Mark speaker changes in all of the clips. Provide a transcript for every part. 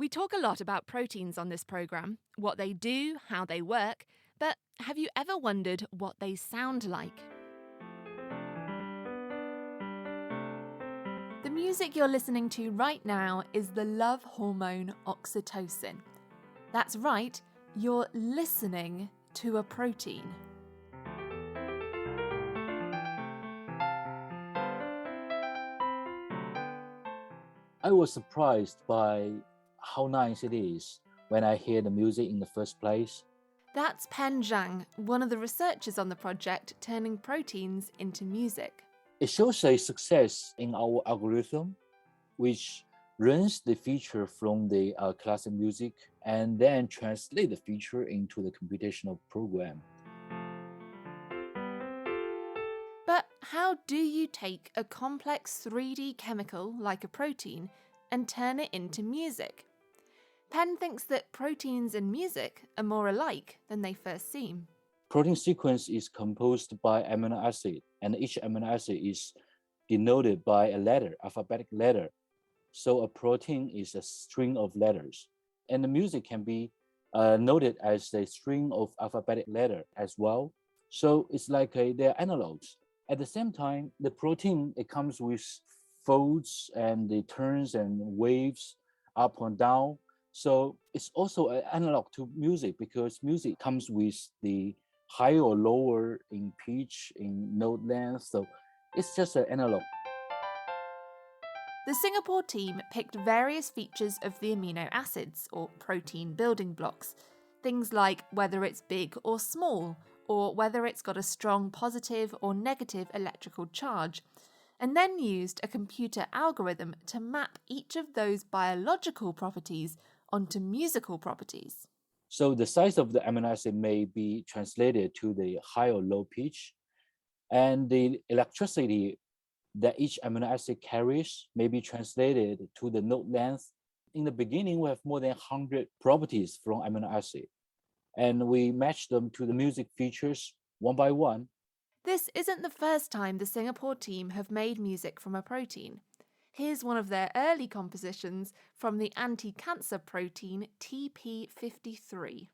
Speaker 1: We talk a lot about proteins on this programme, what they do, how they work, but have you ever wondered what they sound like? The music you're listening to right now is the love hormone oxytocin. That's right, you're listening to a protein.
Speaker 2: I was surprised by how nice it is when I hear the music in the first place.
Speaker 1: That's Pen Zhang, one of the researchers on the project turning proteins into music.
Speaker 2: It shows a success in our algorithm, which learns the feature from the classic music and then translate the feature into the computational program.
Speaker 1: But how do you take a complex 3D chemical like a protein and turn it into music? Penn thinks that proteins and music are more alike than they first seem.
Speaker 2: Protein sequence is composed by amino acid, and each amino acid is denoted by a letter, alphabetic letter. So a protein is a string of letters. And the music can be noted as a string of alphabetic letter as well. So it's like they're analogs. At the same time, the protein, it comes with folds and the turns and waves up and down. So it's also an analog to music because music comes with the higher or lower in pitch, in note length. So it's just an analog.
Speaker 1: The Singapore team picked various features of the amino acids, or protein building blocks, things like whether it's big or small, or whether it's got a strong positive or negative electrical charge, and then used a computer algorithm to map each of those biological properties onto musical properties.
Speaker 2: So the size of the amino acid may be translated to the high or low pitch, and the electricity that each amino acid carries may be translated to the note length. In the beginning, we have more than 100 properties from amino acid, and we match them to the music features one by one.
Speaker 1: This isn't the first time the Singapore team have made music from a protein. Here's one of their early compositions from the anti-cancer protein TP53.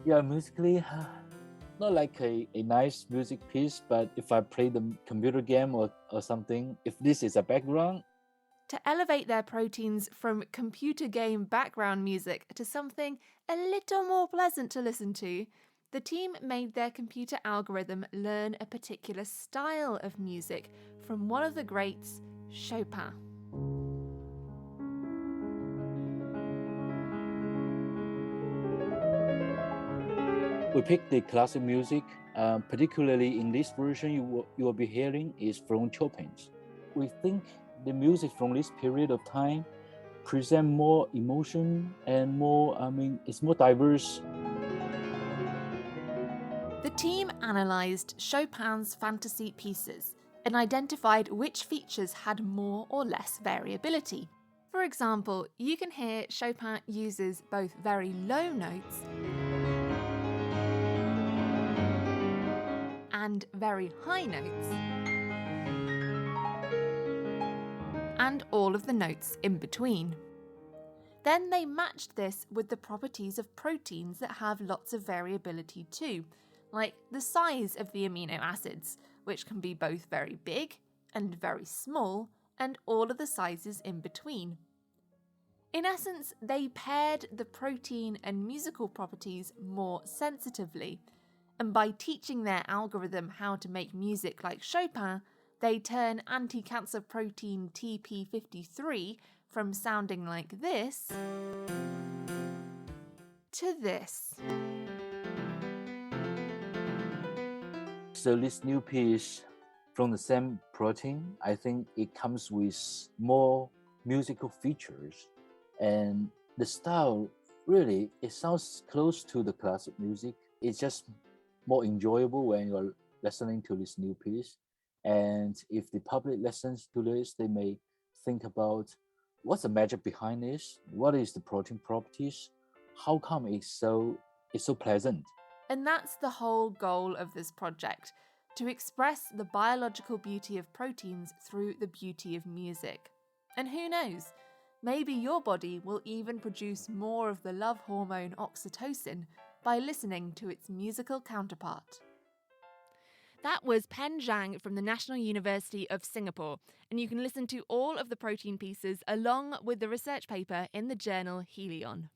Speaker 2: Yeah, musically, not like a nice music piece, but if I play the computer game or something, if this is a background.
Speaker 1: To elevate their proteins from computer game background music to something a little more pleasant to listen to, the team made their computer algorithm learn a particular style of music from one of the greats, Chopin.
Speaker 2: We picked the classic music, particularly in this version you will be hearing is from Chopin's. We think the music from this period of time present more emotion and it's more diverse.
Speaker 1: The team analysed Chopin's fantasy pieces and identified which features had more or less variability. For example, you can hear Chopin uses both very low notes and very high notes, and all of the notes in between. Then they matched this with the properties of proteins that have lots of variability too, like the size of the amino acids, which can be both very big and very small, and all of the sizes in between. In essence, they paired the protein and musical properties more sensitively, and by teaching their algorithm how to make music like Chopin, they turn anti-cancer protein TP53 from sounding like this to this.
Speaker 2: So this new piece from the same protein, I think it comes with more musical features, and the style really, it sounds close to the classic music. It's just more enjoyable when you're listening to this new piece. And if the public listens to this, they may think about what's the magic behind this? What is the protein properties? How come it's so pleasant?
Speaker 1: And that's the whole goal of this project, to express the biological beauty of proteins through the beauty of music. And who knows, maybe your body will even produce more of the love hormone oxytocin by listening to its musical counterpart. That was Pen Zhang from the National University of Singapore, and you can listen to all of the protein pieces along with the research paper in the journal Helion.